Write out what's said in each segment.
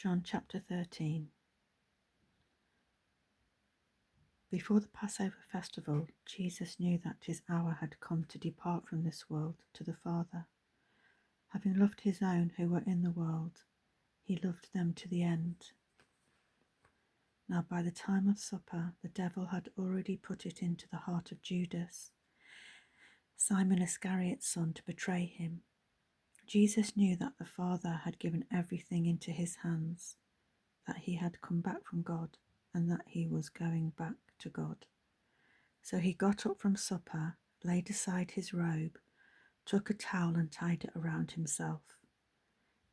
John chapter 13. Before the Passover festival, Jesus knew that his hour had come to depart from this world to the Father. Having loved his own who were in the world, he loved them to the end. Now by the time of supper, the devil had already put it into the heart of Judas, Simon Iscariot's son, to betray him. Jesus knew that the Father had given everything into his hands, that he had come back from God, and that he was going back to God. So he got up from supper, laid aside his robe, took a towel and tied it around himself.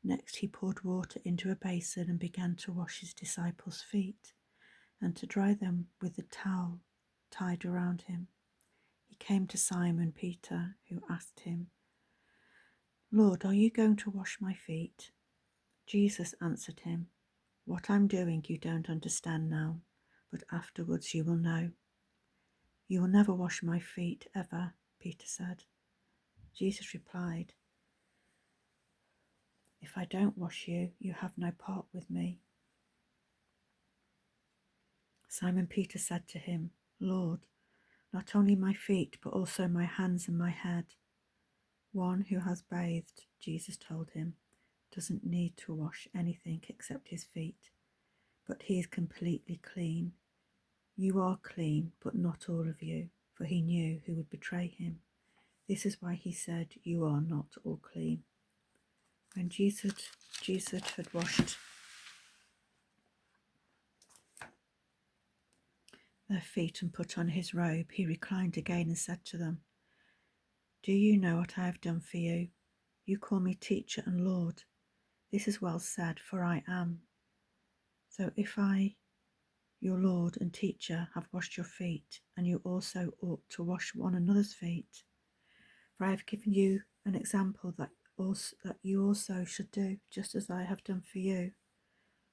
Next he poured water into a basin and began to wash his disciples' feet, and to dry them with the towel tied around him. He came to Simon Peter, who asked him, "Lord, are you going to wash my feet?" Jesus answered him, "What I'm doing you don't understand now, but afterwards you will know." "You will never wash my feet, ever," Peter said. Jesus replied, "If I don't wash you, you have no part with me." Simon Peter said to him, "Lord, not only my feet, but also my hands and my head." "One who has bathed," Jesus told him, "doesn't need to wash anything except his feet, but he is completely clean. You are clean, but not all of you," for he knew who would betray him. This is why he said, "You are not all clean." When Jesus had washed their feet and put on his robe, he reclined again and said to them, "Do you know what I have done for you? You call me teacher and Lord. This is well said, for I am. So if I, your Lord and teacher, have washed your feet, and you also ought to wash one another's feet. For I have given you an example that you also should do, just as I have done for you.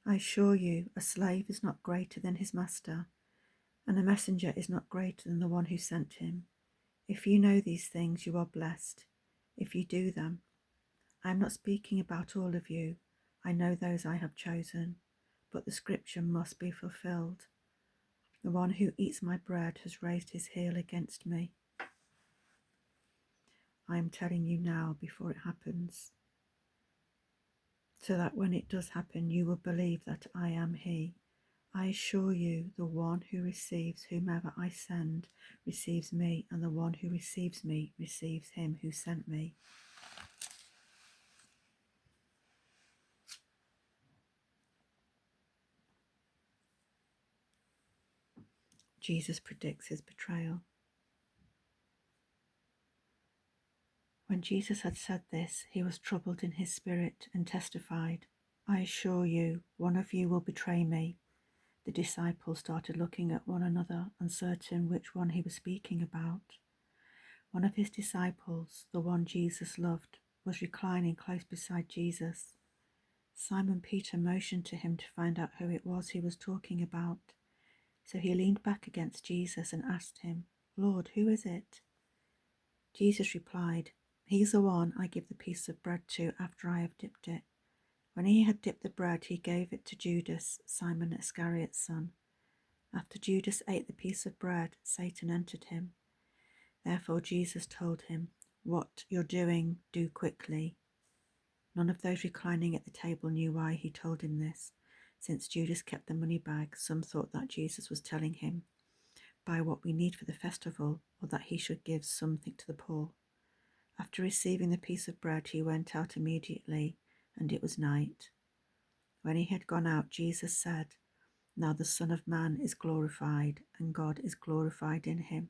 I assure you, a slave is not greater than his master, and a messenger is not greater than the one who sent him. If you know these things, you are blessed, if you do them. I am not speaking about all of you. I know those I have chosen, but the scripture must be fulfilled. The one who eats my bread has raised his heel against me. I am telling you now before it happens, so that when it does happen, you will believe that I am he. I assure you, the one who receives whomever I send receives me, and the one who receives me receives him who sent me." Jesus predicts his betrayal. When Jesus had said this, he was troubled in his spirit and testified, "I assure you, one of you will betray me." The disciples started looking at one another, uncertain which one he was speaking about. One of his disciples, the one Jesus loved, was reclining close beside Jesus. Simon Peter motioned to him to find out who it was he was talking about. So he leaned back against Jesus and asked him, "Lord, who is it?" Jesus replied, "He's the one I give the piece of bread to after I have dipped it." When he had dipped the bread, he gave it to Judas, Simon Iscariot's son. After Judas ate the piece of bread, Satan entered him. Therefore Jesus told him, "What you're doing, do quickly." None of those reclining at the table knew why he told him this. Since Judas kept the money bag, some thought that Jesus was telling him, "Buy what we need for the festival," or that he should give something to the poor. After receiving the piece of bread, he went out immediately, and it was night. When he had gone out, Jesus said, "Now the Son of Man is glorified, and God is glorified in him.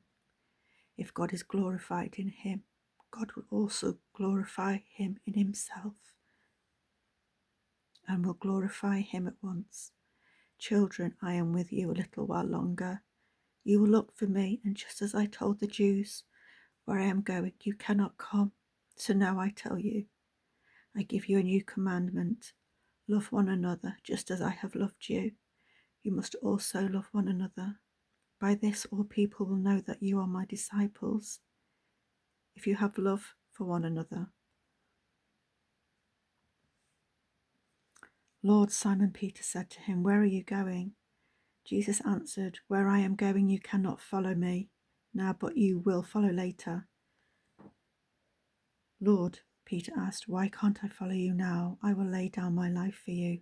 If God is glorified in him, God will also glorify him in himself, and will glorify him at once. Children, I am with you a little while longer. You will look for me, and just as I told the Jews, where I am going, you cannot come. So now I tell you, I give you a new commandment. Love one another just as I have loved you. You must also love one another. By this all people will know that you are my disciples, if you have love for one another." Lord, Simon Peter said to him, where are you going? Jesus answered, where I am going you cannot follow me now, but you will follow later. Lord, Peter asked, why can't I follow you now? I will lay down my life for you.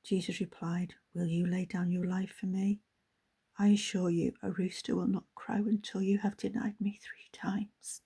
Jesus replied, will you lay down your life for me? I assure you, a rooster will not crow until you have denied me 3 times.